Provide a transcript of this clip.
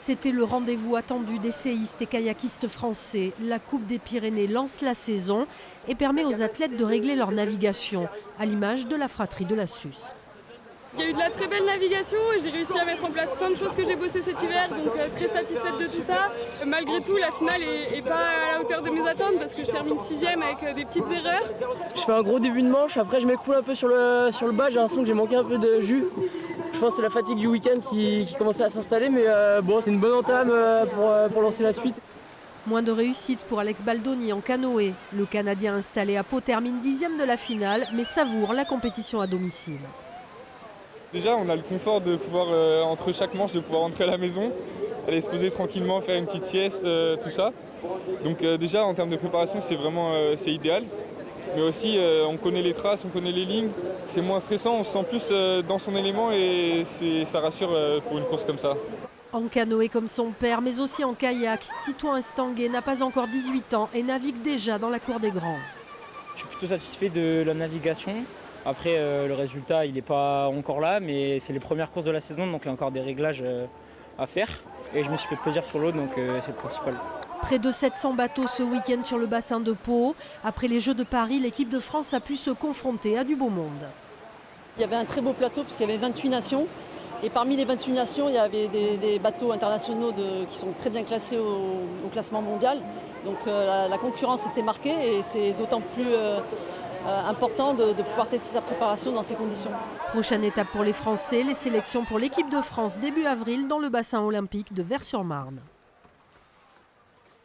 C'était le rendez-vous attendu des séistes et kayakistes français. La Coupe des Pyrénées lance la saison et permet aux athlètes de régler leur navigation, à l'image de la fratrie de la Susse. Il y a eu de la très belle navigation et j'ai réussi à mettre en place plein de choses que j'ai bossé cet hiver, donc très satisfaite de tout ça. Malgré tout, la finale est pas à la hauteur de mes attentes parce que je termine 6e avec des petites erreurs. Je fais un gros début de manche, après je m'écoule un peu sur le bas, j'ai l'impression que j'ai manqué un peu de jus. Je pense que c'est la fatigue du week-end qui commençait à s'installer, mais bon, c'est une bonne entame pour lancer la suite. Moins de réussite pour Alex Baldoni en canoë. Le Canadien installé à Pau termine 10e de la finale, mais savoure la compétition à domicile. Déjà, on a le confort de pouvoir, entre chaque manche, de pouvoir rentrer à la maison, aller se poser tranquillement, faire une petite sieste, tout ça. Donc déjà, en termes de préparation, c'est idéal. Mais aussi, on connaît les traces, on connaît les lignes. C'est moins stressant, on se sent plus dans son élément et ça rassure pour une course comme ça. En canoë comme son père, mais aussi en kayak, Titouan Estanguet n'a pas encore 18 ans et navigue déjà dans la cour des grands. Je suis plutôt satisfait de la navigation. Après, le résultat, il n'est pas encore là, mais c'est les premières courses de la saison, donc il y a encore des réglages à faire. Et je me suis fait plaisir sur l'eau, donc c'est le principal. Près de 700 bateaux ce week-end sur le bassin de Pau. Après les Jeux de Paris, l'équipe de France a pu se confronter à du beau monde. Il y avait un très beau plateau puisqu'il y avait 28 nations. Et parmi les 28 nations, il y avait des bateaux internationaux qui sont très bien classés au classement mondial. Donc la concurrence était marquée et c'est d'autant plus important de pouvoir tester sa préparation dans ces conditions. Prochaine étape pour les Français, les sélections pour l'équipe de France début avril dans le bassin olympique de Vaires-sur-Marne.